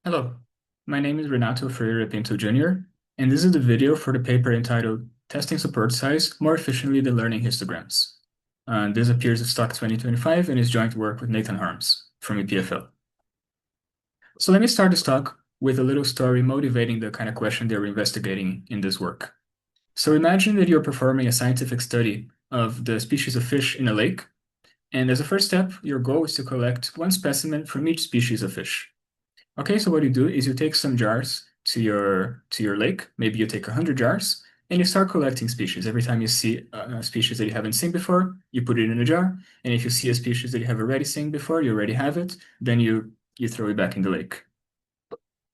Hello, my name is Renato Ferreira Pinto Jr., and this is the video for the paper entitled Testing Support Size More Efficiently Than Learning Histograms. This appears at STOC 2025 and is joint work with Nathan Harms from EPFL. So let me start this talk with a little story motivating the kind of question they were investigating in this work. So imagine that you're performing a scientific study of the species of fish in a lake, and as a first step, your goal is to collect one specimen from each species of fish. Okay, so what you do is you take some jars to your lake. Maybe you take 100 jars and you start collecting species. Every time you see a species that you haven't seen before, you put it in a jar. And if you see a species that you have already seen before, you already have it, then you throw it back in the lake.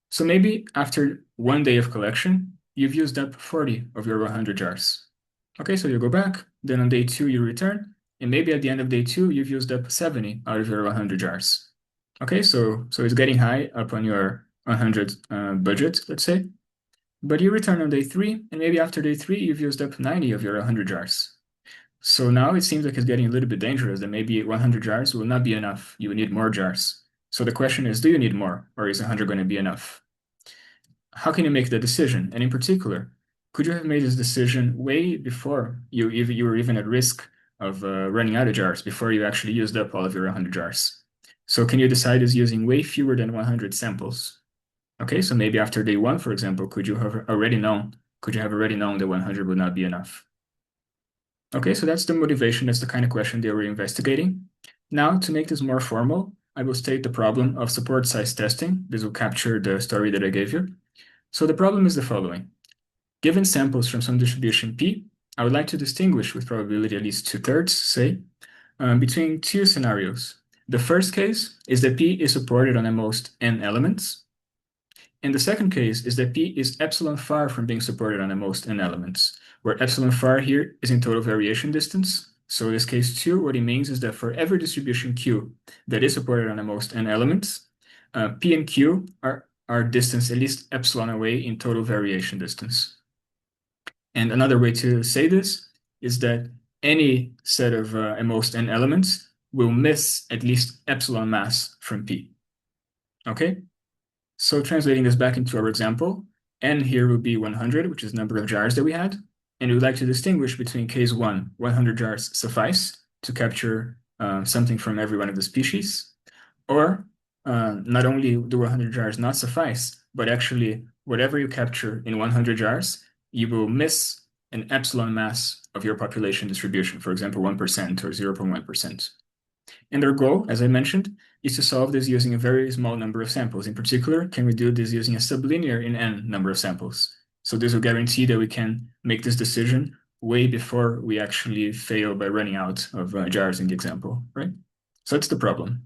So maybe after one day of collection, you've used up 40 of your 100 jars. Okay, so you go back, then on day two you return, and maybe at the end of day two, you've used up 70 out of your 100 jars. Okay, so it's getting high up on your 100 budget, let's say. But you return on day three, and maybe after day three, you've used up 90 of your 100 jars. So now it seems like it's getting a little bit dangerous that maybe 100 jars will not be enough. You will need more jars. So the question is, do you need more, or is 100 going to be enough? How can you make the decision? And in particular, could you have made this decision way before you were even at risk of running out of jars, before you actually used up all of your 100 jars? So can you decide as using way fewer than 100 samples? Okay, so maybe after day one, for example, could you have already known that 100 would not be enough? Okay, so that's the motivation. That's the kind of question they were investigating. Now, to make this more formal, I will state the problem of support size testing. This will capture the story that I gave you. So the problem is the following. Given samples from some distribution P, I would like to distinguish with probability at least 2/3, say, between two scenarios. The first case is that P is supported on at most n elements. And the second case is that P is epsilon far from being supported on at most n elements, where epsilon far here is in total variation distance. So in this case 2, what it means is that for every distribution Q that is supported on at most n elements, P and Q are distance at least epsilon away in total variation distance. And another way to say this is that any set of at most n elements will miss at least epsilon mass from P. Okay? So translating this back into our example, n here will be 100, which is the number of jars that we had. And we would like to distinguish between case one, 100 jars suffice to capture something from every one of the species, or not only do 100 jars not suffice, but actually whatever you capture in 100 jars, you will miss an epsilon mass of your population distribution, for example, 1% or 0.1%. And our goal, as I mentioned, is to solve this using a very small number of samples. In particular, can we do this using a sublinear in n number of samples? So this will guarantee that we can make this decision way before we actually fail by running out of jars in the example, right? So that's the problem.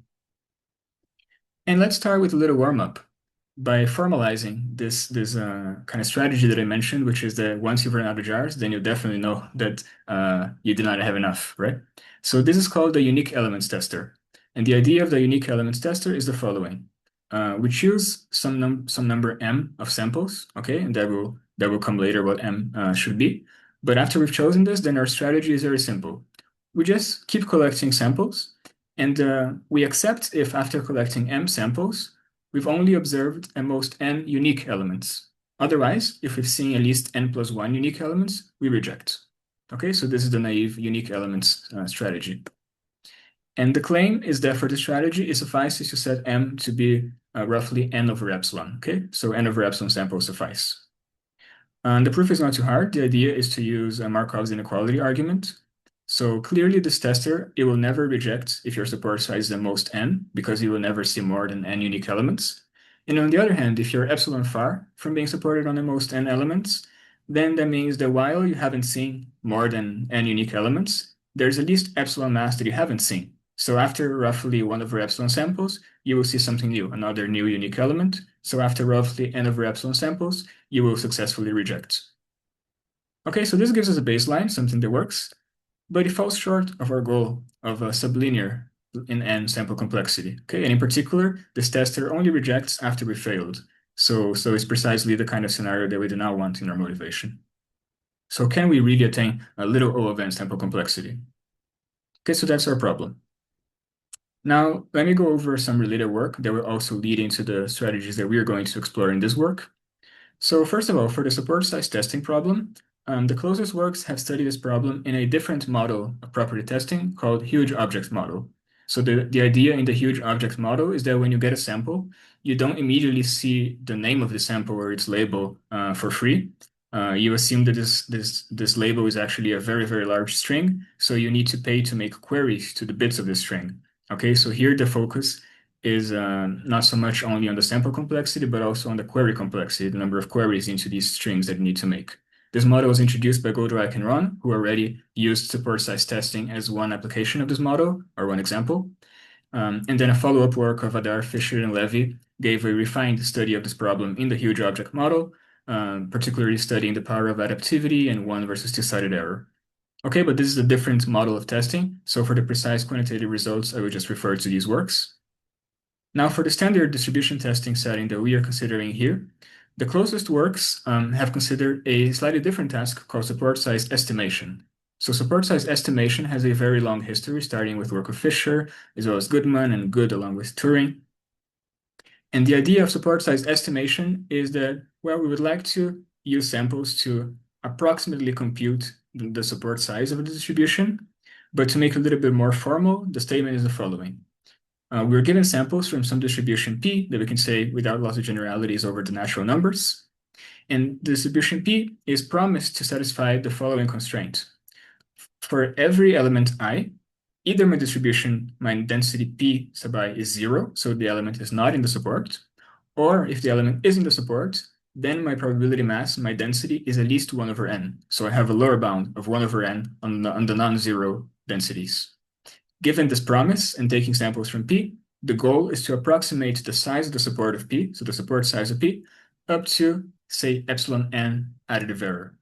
And let's start with a little warm-up by formalizing this kind of strategy that I mentioned, which is that once you've run out of jars, then you definitely know that you did not have enough, right? So this is called the unique elements tester. And the idea of the unique elements tester is the following. We choose some number m of samples, okay? And that will come later what m should be. But after we've chosen this, then our strategy is very simple. We just keep collecting samples, and we accept if after collecting m samples, we've only observed at most n unique elements. Otherwise, if we've seen at least n plus 1 unique elements, we reject. Okay, so this is the naive unique elements strategy. And the claim is that for the strategy, it suffices to set m to be roughly n over epsilon. Okay, so n over epsilon samples suffice. The proof is not too hard. The idea is to use a Markov's inequality argument. So clearly this tester, it will never reject if your support size is the most n, because you will never see more than n unique elements. And on the other hand, if you're epsilon far from being supported on the most n elements, then that means that while you haven't seen more than n unique elements, there's at least epsilon mass that you haven't seen. So after roughly 1 over epsilon samples, you will see something new, another new unique element. So after roughly n over epsilon samples, you will successfully reject. Okay, so this gives us a baseline, something that works, but it falls short of our goal of a sublinear in n sample complexity. Okay, and in particular, this tester only rejects after we failed. So it's precisely the kind of scenario that we do not want in our motivation. So can we really attain a little O of n sample complexity? Okay, so that's our problem. Now, let me go over some related work that will also lead into the strategies that we are going to explore in this work. So first of all, for the support size testing problem, the closest works have studied this problem in a different model of property testing called huge objects model. So the idea in the huge objects model is that when you get a sample, you don't immediately see the name of the sample or its label for free. You assume that this label is actually a very, very large string, so you need to pay to make queries to the bits of the string. Okay, so here the focus is not so much only on the sample complexity, but also on the query complexity, the number of queries into these strings that you need to make. This model was introduced by Goldreich and Ron, who already used support size testing as one application of this model, or one example. And then a follow-up work of Adar, Fisher, and Levy gave a refined study of this problem in the huge object model, particularly studying the power of adaptivity and one versus two-sided error. Okay, but this is a different model of testing, so for the precise quantitative results, I will just refer to these works. Now, for the standard distribution testing setting that we are considering here, the closest works have considered a slightly different task called support size estimation. So support size estimation has a very long history, starting with work of Fisher, as well as Goodman and Good along with Turing. And the idea of support size estimation is that, well, we would like to use samples to approximately compute the support size of the distribution, but to make it a little bit more formal, the statement is the following. We're given samples from some distribution P that we can say without loss of generalities over the natural numbers. And the distribution P is promised to satisfy the following constraint. For every element I, either my distribution, my density P sub I is 0, so the element is not in the support, or if the element is in the support, then my probability mass, my density, is at least 1 over n. So I have a lower bound of 1 over n on the non-zero densities. Given this promise and taking samples from P, the goal is to approximate the size of the support of P, so the support size of P, up to, say, epsilon n additive error.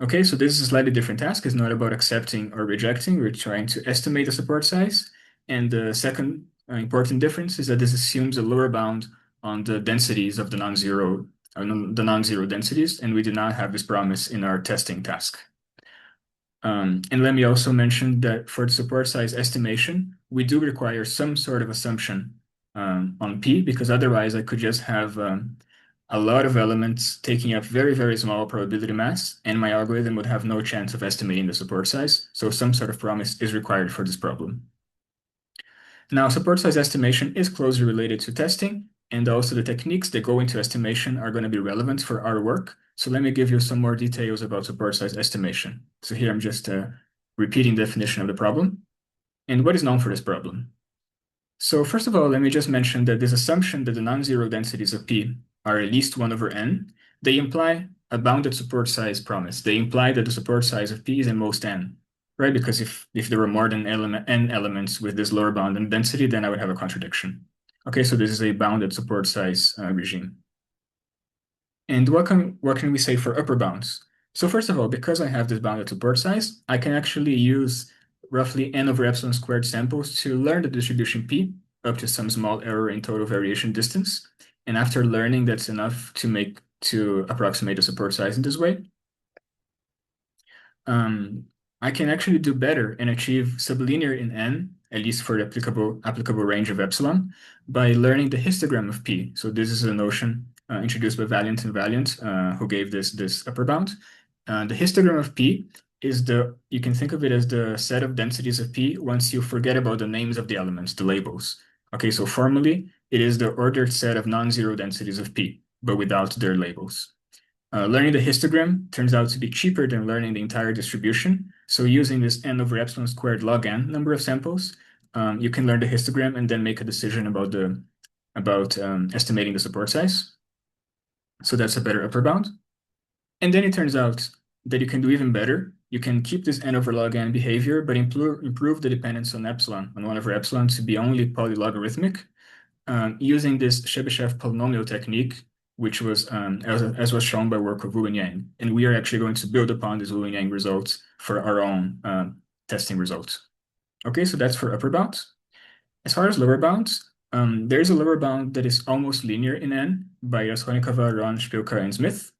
Okay, so this is a slightly different task. It's not about accepting or rejecting. We're trying to estimate the support size. And the second important difference is that this assumes a lower bound on the densities of the non-zero densities, and we did not have this promise in our testing task. And let me also mention that for the support size estimation, we do require some sort of assumption on P, because otherwise I could just have a lot of elements taking up very, very small probability mass, and my algorithm would have no chance of estimating the support size. So some sort of promise is required for this problem. Now, support size estimation is closely related to testing, and also the techniques that go into estimation are going to be relevant for our work. So let me give you some more details about support size estimation. So here I'm just repeating the definition of the problem. And what is known for this problem? So first of all, let me just mention that this assumption that the non-zero densities of P are at least 1 over n, they imply a bounded support size promise. They imply that the support size of P is in most n, right? Because if there were more than n elements with this lower bound and density, then I would have a contradiction. Okay, so this is a bounded support size regime. And what can we say for upper bounds? So first of all, because I have this bounded support size, I can actually use roughly n over epsilon squared samples to learn the distribution P up to some small error in total variation distance. And after learning, that's enough to approximate the support size in this way. I can actually do better and achieve sublinear in n, at least for the applicable range of epsilon, by learning the histogram of P. So this is a notion introduced by Valiant and Valiant, who gave this upper bound. The histogram of P is you can think of it as the set of densities of P once you forget about the names of the elements, the labels. Okay, so formally, it is the ordered set of non-zero densities of P, but without their labels. Learning the histogram turns out to be cheaper than learning the entire distribution. So using this n over epsilon squared log n number of samples, you can learn the histogram and then make a decision about estimating the support size. So that's a better upper bound. And then it turns out that you can do even better. You can keep this n over log n behavior, but improve the dependence on epsilon, on 1 over epsilon, to be only polylogarithmic, using this Chebyshev polynomial technique, which was, as was shown by work of Wu and Yang. And we are actually going to build upon these Wu and Yang results for our own testing results. Okay, so that's for upper bounds. As far as lower bounds, there's a lower bound that is almost linear in n by Raskolnikova, Ron, Shpilka, and Smith.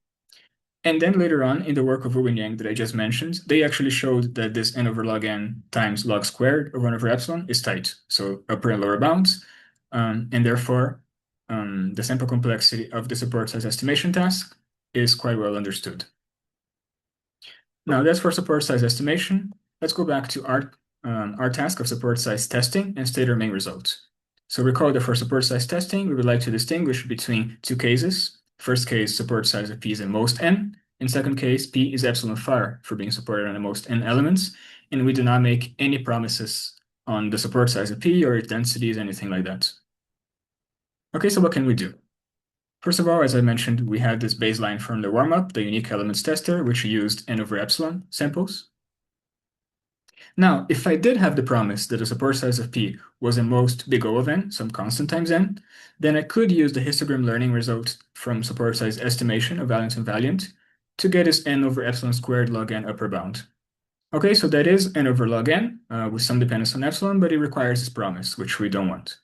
And then later on, in the work of Wu and Yang that I just mentioned, they actually showed that this n over log n times log squared of 1 over epsilon is tight, so upper and lower bounds, and therefore the sample complexity of the support size estimation task is quite well understood. Now that's for support size estimation. Let's go back to our task of support size testing and state our main results. So recall that for support size testing, we would like to distinguish between two cases. First case, support size of P is in most n. In second case, P is epsilon far for being supported on the most n elements, and we do not make any promises on the support size of P or its densities, anything like that. Okay, so what can we do? First of all, as I mentioned, we had this baseline from the warm-up, the unique elements tester, which used n over epsilon samples. Now, if I did have the promise that the support size of P was in most big O of n, some constant times n, then I could use the histogram learning result from support size estimation of valiant and valiant to get this n over epsilon squared log n upper bound. Okay, so that is n over log n with some dependence on epsilon, but it requires this promise, which we don't want.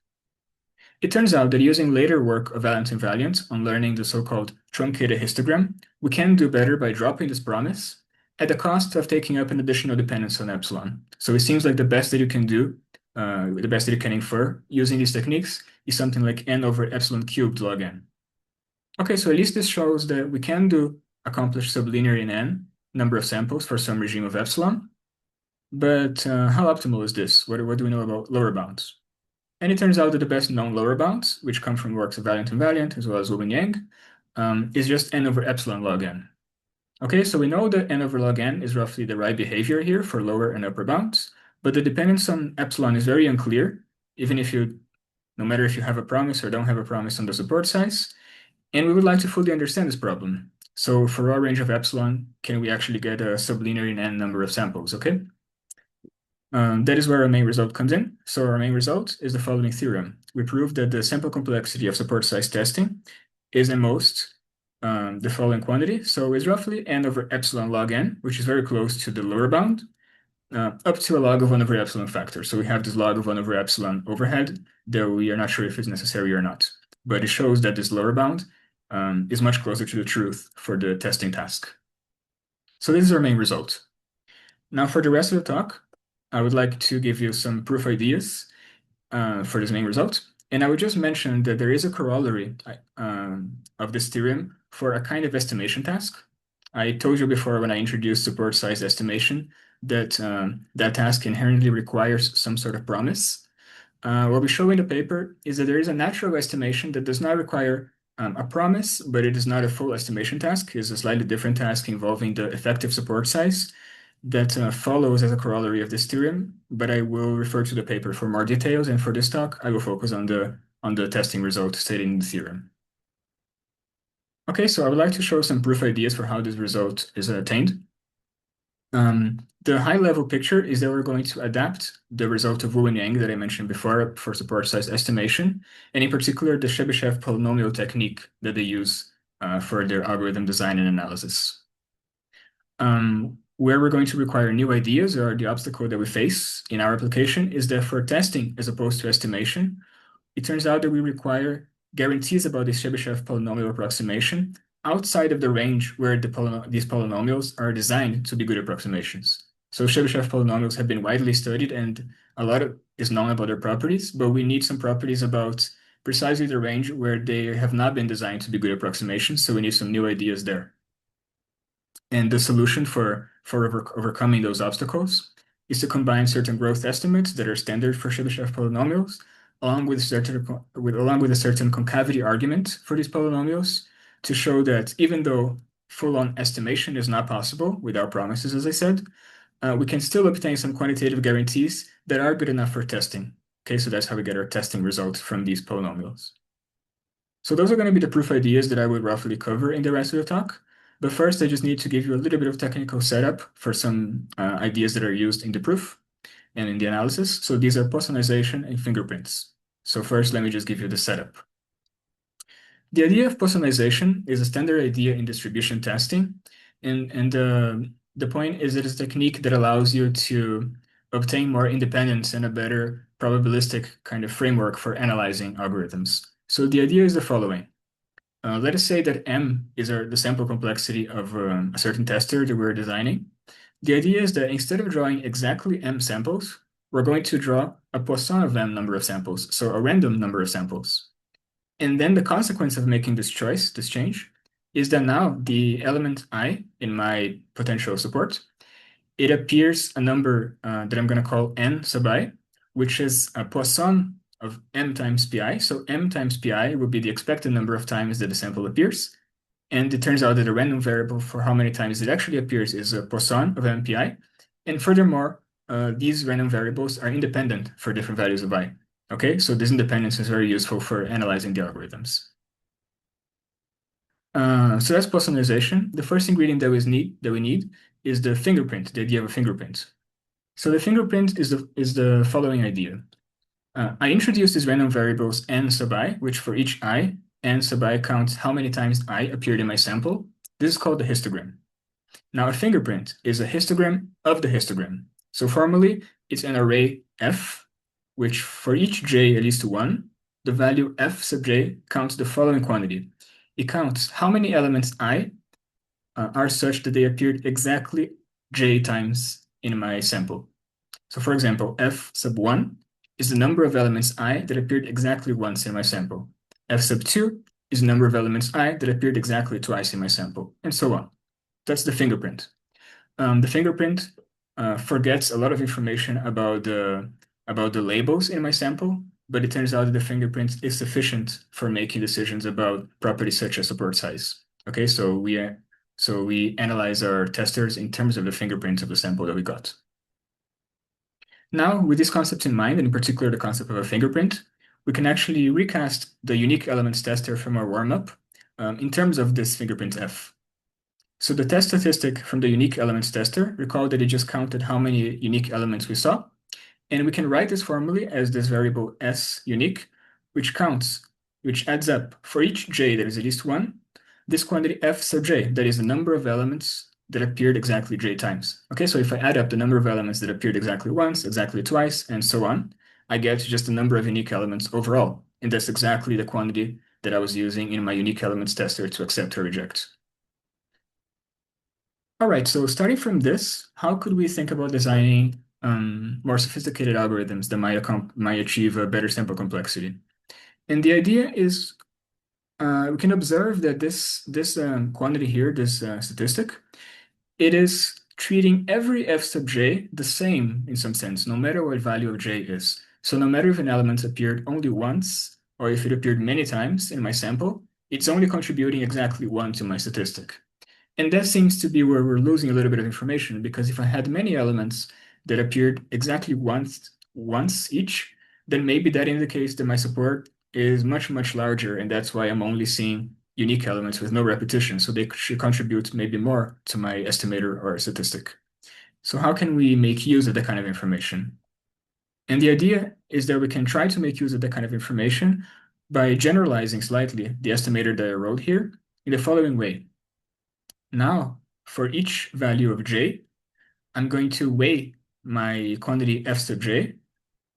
It turns out that using later work of Valiant and Valiant on learning the so-called truncated histogram, we can do better by dropping this promise at the cost of taking up an additional dependence on epsilon. So it seems like the best that you can do, the best that you can infer using these techniques is something like n over epsilon cubed log n. Okay, so at least this shows that we can accomplish sublinear in n number of samples for some regime of epsilon. But how optimal is this? What do we know about lower bounds? And it turns out that the best known lower bounds, which come from works of Valiant and Valiant, as well as Wu and Yang, is just n over epsilon log n. Okay, so we know that n over log n is roughly the right behavior here for lower and upper bounds, but the dependence on epsilon is very unclear, even if no matter if you have a promise or don't have a promise on the support size. And we would like to fully understand this problem. So for our range of epsilon, can we actually get a sublinear in n number of samples, okay? That is where our main result comes in. So our main result is the following theorem. We prove that the sample complexity of support size testing is in most the following quantity. So it's roughly n over epsilon log n, which is very close to the lower bound, up to a log of 1 over epsilon factor. So we have this log of 1 over epsilon overhead, though we are not sure if it's necessary or not. But it shows that this lower bound is much closer to the truth for the testing task. So this is our main result. Now for the rest of the talk, I would like to give you some proof ideas for this main result. And I would just mention that there is a corollary of this theorem for a kind of estimation task. I told you before when I introduced support size estimation that that task inherently requires some sort of promise. What we show in the paper is that there is a natural estimation that does not require a promise, but it is not a full estimation task. It's a slightly different task involving the effective support size that follows as a corollary of this theorem, but I will refer to the paper for more details, and for this talk, I will focus on the testing result stated in the theorem. Okay, so I would like to show some proof ideas for how this result is attained. The high-level picture is that we're going to adapt the result of Wu and Yang that I mentioned before for support size estimation, and in particular, the Chebyshev polynomial technique that they use for their algorithm design and analysis. Where we're going to require new ideas or the obstacle that we face in our application is that for testing as opposed to estimation, it turns out that we require guarantees about this Chebyshev polynomial approximation outside of the range where these polynomials are designed to be good approximations. So Chebyshev polynomials have been widely studied and a lot is known about their properties, but we need some properties about precisely the range where they have not been designed to be good approximations, so we need some new ideas there. And the solution for overcoming those obstacles is to combine certain growth estimates that are standard for Chebyshev polynomials, along with a certain concavity argument for these polynomials, to show that even though full-on estimation is not possible without promises, as I said, we can still obtain some quantitative guarantees that are good enough for testing. Okay, so that's how we get our testing result from these polynomials. So those are going to be the proof ideas that I would roughly cover in the rest of the talk. But first, I just need to give you a little bit of technical setup for some ideas that are used in the proof and in the analysis. So these are Poissonization and fingerprints. So first, let me just give you the setup. The idea of Poissonization is a standard idea in distribution testing. And the point is that it's a technique that allows you to obtain more independence and a better probabilistic kind of framework for analyzing algorithms. So the idea is the following. Let us say that M is the sample complexity of a certain tester that we're designing. The idea is that instead of drawing exactly M samples, we're going to draw a Poisson of M number of samples, so a random number of samples. And then the consequence of making this choice, this change, is that now the element I in my potential support, it appears a number that I'm going to call N sub I, which is a Poisson of M times Pi. So M times Pi would be the expected number of times that the sample appears. And it turns out that the random variable for how many times it actually appears is a Poisson of MPI. And furthermore, these random variables are independent for different values of I. Okay, so this independence is very useful for analyzing the algorithms. So that's Poissonization. The first ingredient that we need is the fingerprint, the idea of a fingerprint. So the fingerprint is the following idea. I introduced these random variables n sub I, which for each I, n sub I counts how many times I appeared in my sample. This is called the histogram. Now, a fingerprint is a histogram of the histogram. So formally, it's an array F, which for each j at least one, the value F sub j counts the following quantity. It counts how many elements I are such that they appeared exactly j times in my sample. So for example, F sub 1 is the number of elements I that appeared exactly once in my sample. F sub 2 is the number of elements I that appeared exactly twice in my sample, and so on. That's the fingerprint. The fingerprint forgets a lot of information about the labels in my sample, but it turns out that the fingerprint is sufficient for making decisions about properties such as support size. Okay, so we analyze our testers in terms of the fingerprint of the sample that we got. Now, with this concept in mind, and in particular the concept of a fingerprint, we can actually recast the unique elements tester from our warm-up in terms of this fingerprint F. So the test statistic from the unique elements tester, recall that it just counted how many unique elements we saw. And we can write this formally as this variable S unique, which adds up for each j that is at least one, this quantity F sub j, that is the number of elements that appeared exactly j times. Okay, so if I add up the number of elements that appeared exactly once, exactly twice, and so on, I get just the number of unique elements overall. And that's exactly the quantity that I was using in my unique elements tester to accept or reject. All right, so starting from this, how could we think about designing more sophisticated algorithms that might achieve a better sample complexity? And the idea is we can observe that this quantity here, this statistic, it is treating every f sub j the same in some sense, no matter what value of j is. So no matter if an element appeared only once or if it appeared many times in my sample, it's only contributing exactly one to my statistic. And that seems to be where we're losing a little bit of information, because if I had many elements that appeared exactly once each, then maybe that indicates that my support is much, much larger, and that's why I'm only seeing unique elements with no repetition, so they should contribute maybe more to my estimator or statistic. So how can we make use of that kind of information? And the idea is that we can try to make use of that kind of information by generalizing slightly the estimator that I wrote here in the following way. Now, for each value of j, I'm going to weigh my quantity f sub j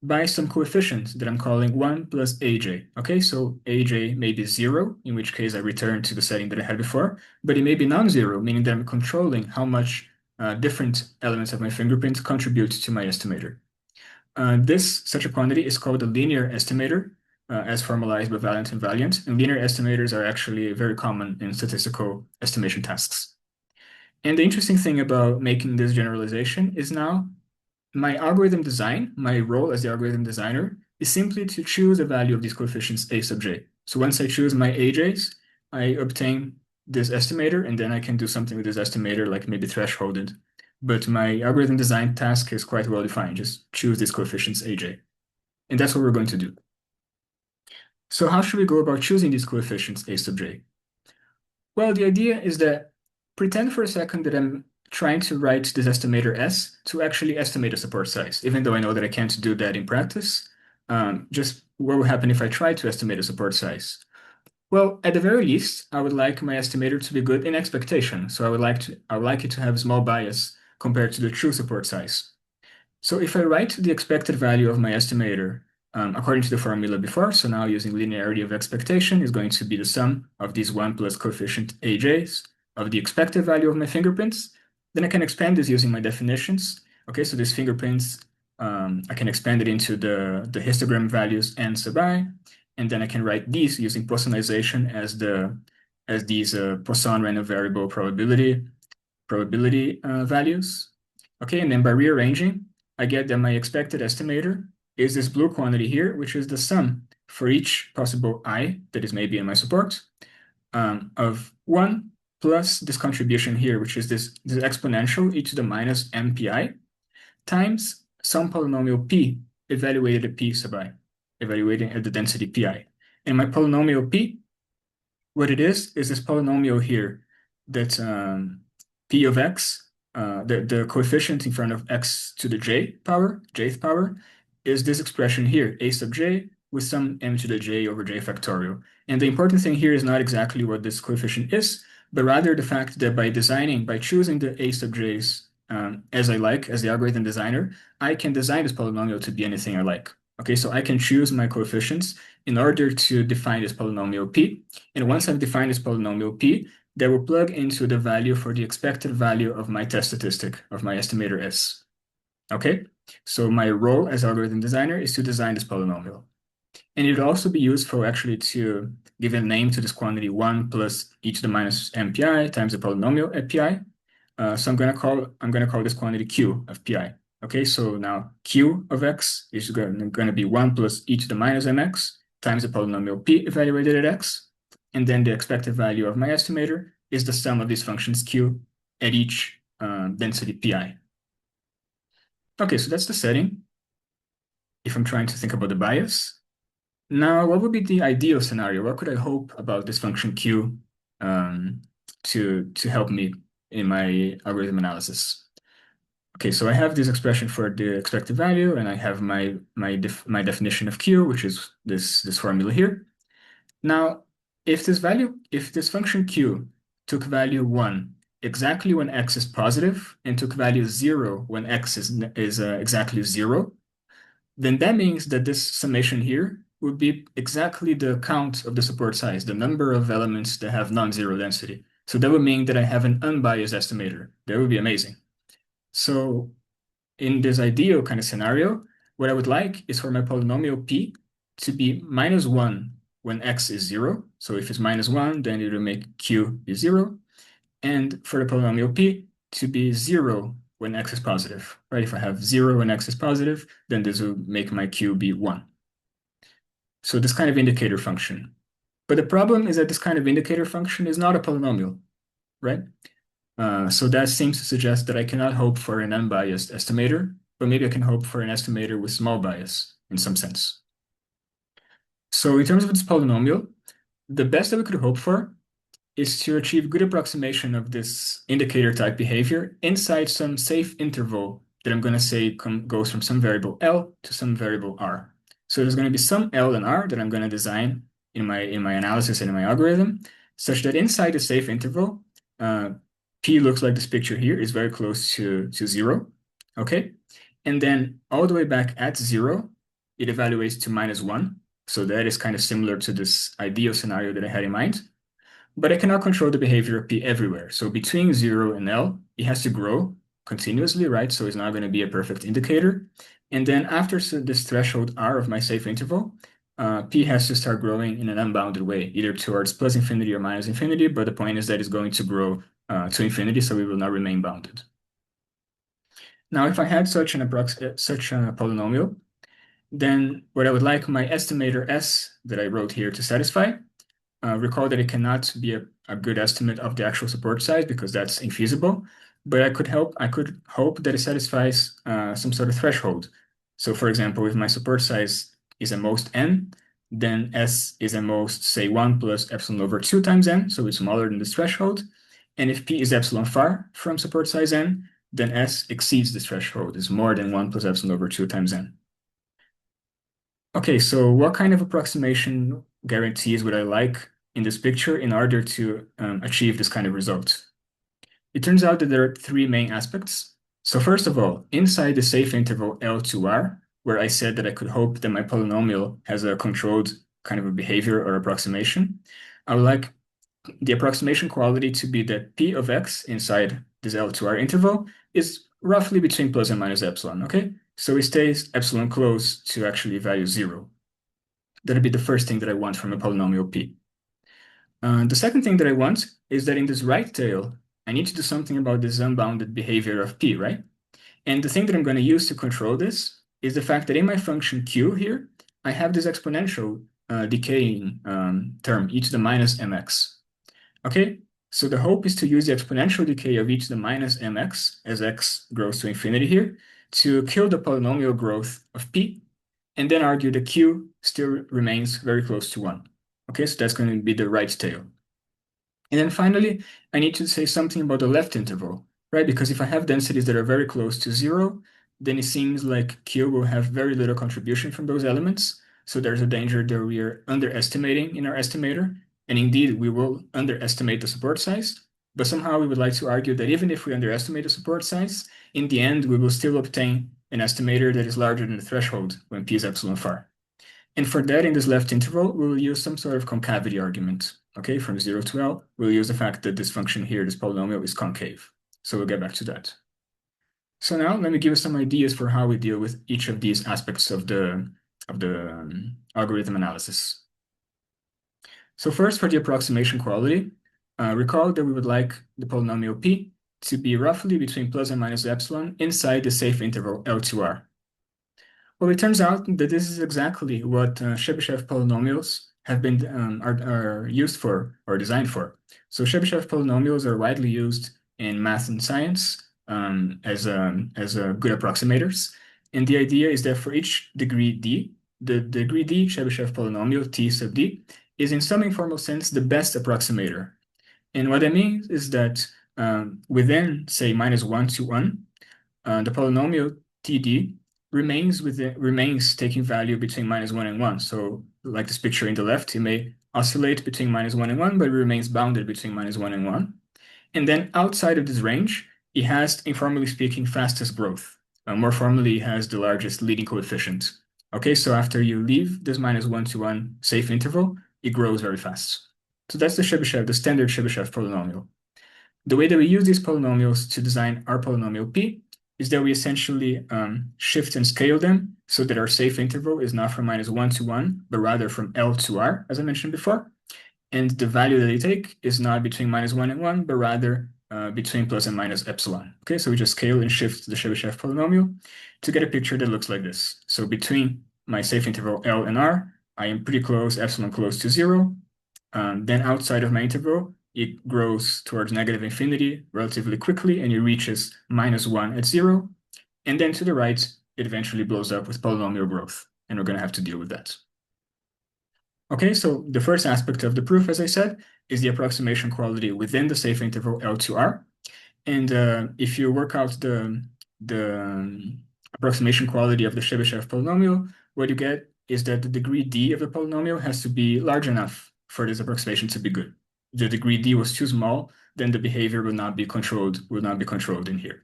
by some coefficient that I'm calling 1 plus aj. Okay, so aj may be 0, in which case I return to the setting that I had before, but it may be non-zero, meaning that I'm controlling how much different elements of my fingerprint contribute to my estimator. Such a quantity is called a linear estimator, as formalized by Valiant and Valiant, and linear estimators are actually very common in statistical estimation tasks. And the interesting thing about making this generalization is now my algorithm design, my role as the algorithm designer, is simply to choose a value of these coefficients a sub j. So once I choose my aj's, I obtain this estimator, and then I can do something with this estimator, like maybe thresholded. But my algorithm design task is quite well defined. Just choose these coefficients aj. And that's what we're going to do. So how should we go about choosing these coefficients a sub j? Well, the idea is that pretend for a second that I'm trying to write this estimator S to actually estimate a support size, even though I know that I can't do that in practice. Just what would happen if I tried to estimate a support size? Well, at the very least, I would like my estimator to be good in expectation. So I would like it to have a small bias compared to the true support size. So if I write the expected value of my estimator according to the formula before. So now using linearity of expectation is going to be the sum of these 1 plus coefficient AJs of the expected value of my fingerprints. Then I can expand this using my definitions. Okay, so these fingerprints, I can expand it into the histogram values n sub I, and then I can write these using Poissonization as these Poisson random variable probability values. Okay, and then by rearranging, I get that my expected estimator is this blue quantity here, which is the sum for each possible I that is maybe in my support of 1 plus this contribution here, which is this exponential e to the minus mpi times some polynomial p evaluated at p sub I, evaluating at the density pi. And my polynomial p, what it is this polynomial here that p of x, the coefficient in front of x to the jth power, is this expression here, a sub j with some m to the j over j factorial. And the important thing here is not exactly what this coefficient is, but rather the fact that by choosing the a sub j's as I like, as the algorithm designer, I can design this polynomial to be anything I like. Okay, so I can choose my coefficients in order to define this polynomial p. And once I've defined this polynomial p, that will plug into the value for the expected value of my test statistic, of my estimator S. Okay, so my role as algorithm designer is to design this polynomial. And it would also be useful actually to give a name to this quantity 1 plus e to the minus mpi times the polynomial at pi. So I'm going to call this quantity q of pi. Okay, so now q of x is going to be 1 plus e to the minus mx times the polynomial p evaluated at x. And then the expected value of my estimator is the sum of these functions q at each density pi. Okay, so that's the setting. If I'm trying to think about the bias. Now, what would be the ideal scenario? What could I hope about this function q to help me in my algorithm analysis? Okay, so I have this expression for the expected value, and I have my definition of q, which is this formula here. Now, if this function q took value 1 exactly when x is positive and took value 0 when x is exactly 0, then that means that this summation here would be exactly the count of the support size, the number of elements that have non-zero density. So that would mean that I have an unbiased estimator. That would be amazing. So in this ideal kind of scenario, what I would like is for my polynomial p to be minus 1 when x is 0. So if it's minus 1, then it will make q be 0. And for the polynomial p to be 0 when x is positive, right? If I have 0 when x is positive, then this will make my q be 1. So this kind of indicator function. But the problem is that this kind of indicator function is not a polynomial, right? So that seems to suggest that I cannot hope for an unbiased estimator, but maybe I can hope for an estimator with small bias in some sense. So in terms of this polynomial, the best that we could hope for is to achieve good approximation of this indicator type behavior inside some safe interval that I'm going to say goes from some variable L to some variable R. So there's going to be some L and R that I'm going to design in my analysis and in my algorithm, such that inside the safe interval, P looks like this picture here is very close to 0. Okay. And then all the way back at 0, it evaluates to minus 1. So that is kind of similar to this ideal scenario that I had in mind. But I cannot control the behavior of P everywhere. So between 0 and L, it has to grow continuously, right? So it's not going to be a perfect indicator. And then after this threshold R of my safe interval, P has to start growing in an unbounded way, either towards plus infinity or minus infinity. But the point is that it's going to grow to infinity, so it will not remain bounded. Now, if I had such a polynomial, then what I would like my estimator S that I wrote here to satisfy, recall that it cannot be a good estimate of the actual support size because that's infeasible, but I could hope that it satisfies some sort of threshold. So for example, if my support size is at most n, then S is at most, say, 1 plus epsilon over 2 times n, so it's smaller than this threshold. And if P is epsilon far from support size n, then S exceeds this threshold, is more than 1 plus epsilon over 2 times n. Okay, so what kind of approximation guarantees would I like in this picture in order to achieve this kind of result? It turns out that there are 3 main aspects. So first of all, inside the safe interval L to R, where I said that I could hope that my polynomial has a controlled kind of a behavior or approximation, I would like the approximation quality to be that P of X inside this L to R interval is roughly between plus and minus epsilon, okay? So it stays epsilon close to actually value 0. That'd be the first thing that I want from a polynomial P. The second thing that I want is that in this right tail, I need to do something about this unbounded behavior of P, right? And the thing that I'm going to use to control this is the fact that in my function Q here, I have this exponential decaying term, e to the minus mx. Okay, so the hope is to use the exponential decay of e to the minus mx as x grows to infinity here to kill the polynomial growth of P and then argue that Q still remains very close to 1. Okay, so that's going to be the right tail. And then finally, I need to say something about the left interval, right? Because if I have densities that are very close to 0, then it seems like Q will have very little contribution from those elements. So there's a danger that we are underestimating in our estimator. And indeed, we will underestimate the support size. But somehow we would like to argue that even if we underestimate the support size, in the end, we will still obtain an estimator that is larger than the threshold when P is epsilon far. And for that, in this left interval, we will use some sort of concavity argument. Okay, from 0 to L, we'll use the fact that this function here, this polynomial, is concave. So we'll get back to that. So now let me give you some ideas for how we deal with each of these aspects of the algorithm analysis. So first, for the approximation quality, recall that we would like the polynomial P to be roughly between plus and minus epsilon inside the safe interval L to R. Well, it turns out that this is exactly what Chebyshev polynomials have been are used for or designed for. So Chebyshev polynomials are widely used in math and science as good approximators. And the idea is that for each degree d, the degree d Chebyshev polynomial t sub d is in some informal sense the best approximator. And what that means is that within, say, -1 to 1, the polynomial td remains taking value between -1 and 1. So like this picture in the left, it may oscillate between -1 and 1, but it remains bounded between -1 and 1. And then outside of this range, it has, informally speaking, fastest growth. More formally, it has the largest leading coefficient. Okay, so after you leave this -1 to 1 safe interval, it grows very fast. So that's the standard Chebyshev polynomial. The way that we use these polynomials to design our polynomial P is that we essentially shift and scale them so that our safe interval is not from -1 to 1, but rather from L to R, as I mentioned before. And the value that they take is not between -1 and 1, but rather between plus and minus epsilon. Okay, so we just scale and shift the Chebyshev polynomial to get a picture that looks like this. So between my safe interval L and R, I am pretty close, epsilon close to 0. Then outside of my interval, it grows towards negative infinity relatively quickly, and it reaches -1 at 0. And then to the right, it eventually blows up with polynomial growth, and we're going to have to deal with that. Okay, so the first aspect of the proof, as I said, is the approximation quality within the safe interval L to R. And if you work out the approximation quality of the Chebyshev polynomial, what you get is that the degree d of the polynomial has to be large enough for this approximation to be good. If the degree d was too small, then the behavior will not be controlled in here.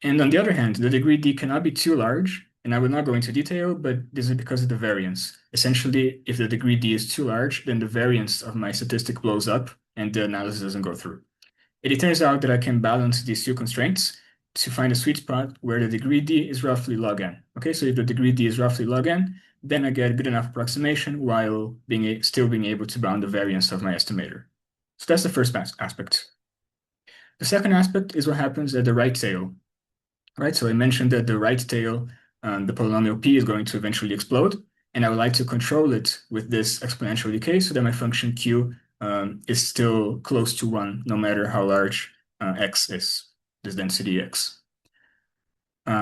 And on the other hand, the degree d cannot be too large, and I will not go into detail, but this is because of the variance. Essentially, if the degree d is too large, then the variance of my statistic blows up and the analysis doesn't go through. It turns out that I can balance these two constraints to find a sweet spot where the degree d is roughly log n. Okay, so if the degree d is roughly log n, then I get a good enough approximation while still being able to bound the variance of my estimator. So that's the first aspect. The second aspect is what happens at the right tail. Right, so I mentioned that the right tail, the polynomial p is going to eventually explode, and I would like to control it with this exponential decay so that my function q is still close to 1, no matter how large x is, this density x.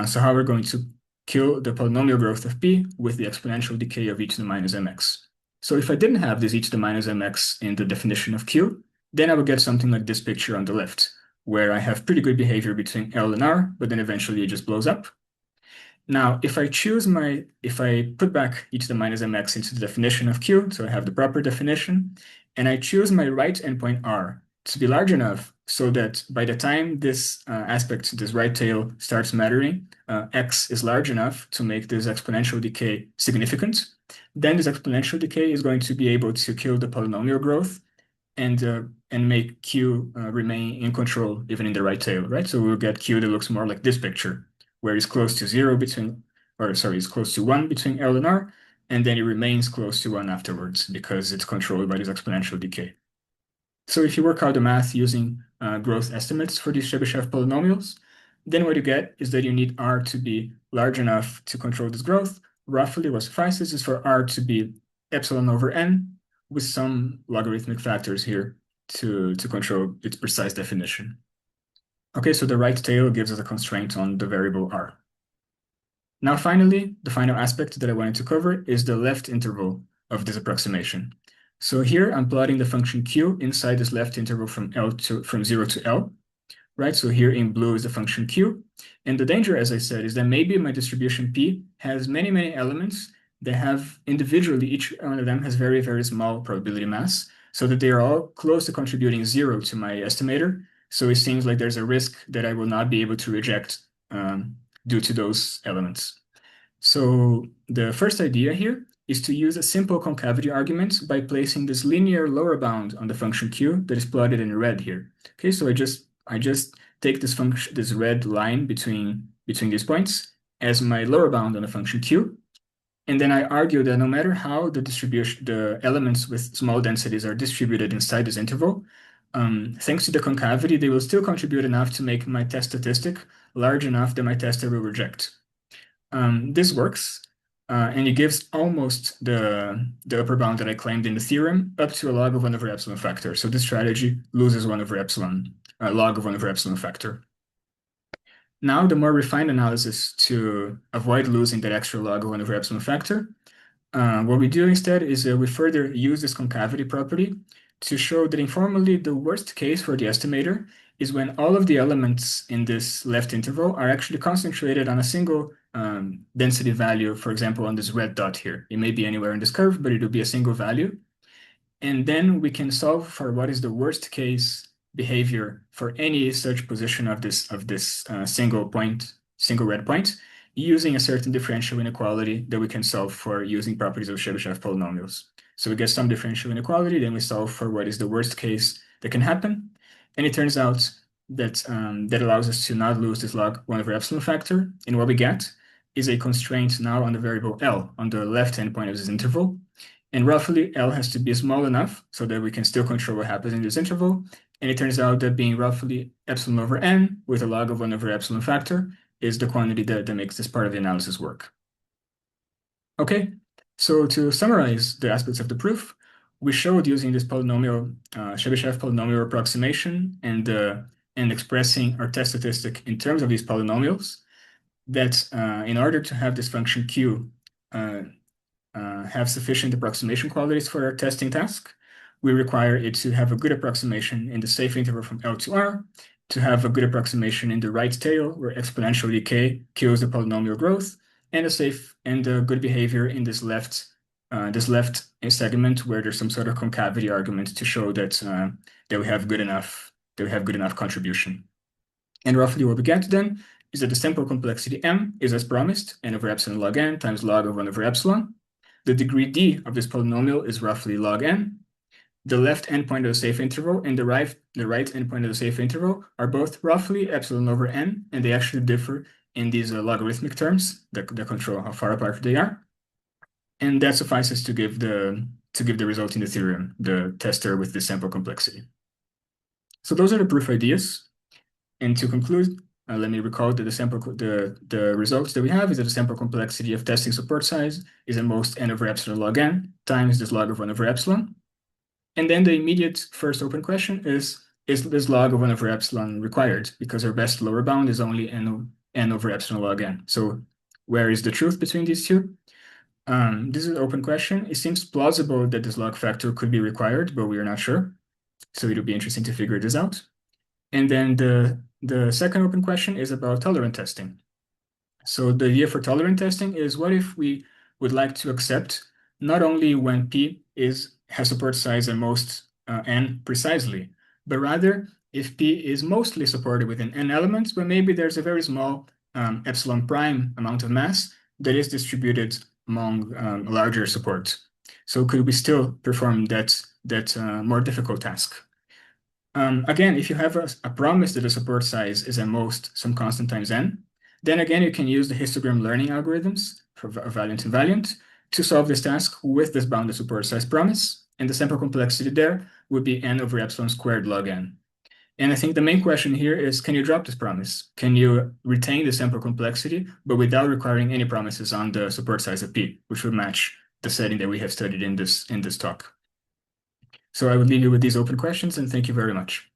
So how we're going to kill the polynomial growth of p with the exponential decay of e to the minus mx. So if I didn't have this e to the minus mx in the definition of q, then I would get something like this picture on the left, where I have pretty good behavior between L and R, but then eventually it just blows up. Now, if I put back e to the minus mx into the definition of q, so I have the proper definition, and I choose my right endpoint R to be large enough so that by the time this aspect, this right tail, starts mattering, x is large enough to make this exponential decay significant. Then this exponential decay is going to be able to kill the polynomial growth and make Q remain in control even in the right tail, right? So we'll get Q that looks more like this picture, where it's close to zero between, or sorry, it's close to one between L and R, and then it remains close to one afterwards because it's controlled by this exponential decay. So if you work out the math using growth estimates for these Chebyshev polynomials, then what you get is that you need R to be large enough to control this growth. Roughly what suffices is for R to be epsilon over n with some logarithmic factors here to control its precise definition. Okay, so the right tail gives us a constraint on the variable R. Now finally, the final aspect that I wanted to cover is the left interval of this approximation. So here I'm plotting the function Q inside this left interval from 0 to L, right? So here in blue is the function Q. And the danger, as I said, is that maybe my distribution P has many, many elements that have individually, each one of them has very, very small probability mass, so that they are all close to contributing 0 to my estimator. So it seems like there's a risk that I will not be able to reject due to those elements. So the first idea here is to use a simple concavity argument by placing this linear lower bound on the function Q that is plotted in red here. Okay, so I just take this function, this red line between these points as my lower bound on the function Q. And then I argue that no matter how the elements with small densities are distributed inside this interval, thanks to the concavity, they will still contribute enough to make my test statistic large enough that my tester will reject. This works, and it gives almost the upper bound that I claimed in the theorem up to a log of 1 over epsilon factor. So this strategy loses 1 over epsilon, log of 1 over epsilon factor. Now, the more refined analysis to avoid losing that extra log of 1 over epsilon factor, what we do instead is we further use this concavity property to show that informally the worst case for the estimator is when all of the elements in this left interval are actually concentrated on a single density value, for example, on this red dot here. It may be anywhere in this curve, but it will be a single value. And then we can solve for what is the worst case behavior for any such position of this single red point, using a certain differential inequality that we can solve for using properties of Chebyshev polynomials. So we get some differential inequality, then we solve for what is the worst case that can happen. And it turns out that that allows us to not lose this log 1 over epsilon factor. And what we get is a constraint now on the variable L on the left-hand point of this interval. And roughly L has to be small enough so that we can still control what happens in this interval. And it turns out that being roughly epsilon over n with a log of 1 over epsilon factor is the quantity that makes this part of the analysis work. Okay, so to summarize the aspects of the proof, we showed using this polynomial, Chebyshev polynomial approximation and expressing our test statistic in terms of these polynomials that in order to have this function Q have sufficient approximation qualities for our testing task, we require it to have a good approximation in the safe interval from L to R, to have a good approximation in the right tail where exponential decay kills the polynomial growth, and a good behavior in this left segment where there's some sort of concavity argument to show that we have good enough contribution. And roughly what we get then is that the sample complexity M is as promised, n over epsilon log n times log of 1 over epsilon. The degree D of this polynomial is roughly log n. The left endpoint of the safe interval and the right endpoint of the safe interval are both roughly epsilon over n, and they actually differ in these logarithmic terms that control how far apart they are. And that suffices to give the result in the theorem, the tester with the sample complexity. So those are the proof ideas. And to conclude, let me recall that the results that we have is that the sample complexity of testing support size is at most n over epsilon log n times this log of 1 over epsilon. And then the immediate first open question is this log of 1 over epsilon required? Because our best lower bound is only n over epsilon log n. So where is the truth between these two? This is an open question. It seems plausible that this log factor could be required, but we are not sure. So it'll be interesting to figure this out. And then the second open question is about tolerant testing. So the idea for tolerant testing is, what if we would like to accept not only when P has support size at most n precisely, but rather if P is mostly supported within n elements, but maybe there's a very small epsilon prime amount of mass that is distributed among larger supports. So could we still perform that more difficult task? Again, if you have a promise that the support size is at most some constant times n, then again you can use the histogram learning algorithms for Valiant and Valiant to solve this task with this bounded support size promise, and the sample complexity there would be n over epsilon squared log n. And I think the main question here is, can you drop this promise? Can you retain the sample complexity, but without requiring any promises on the support size of P, which would match the setting that we have studied in this talk? So I would leave you with these open questions, and thank you very much.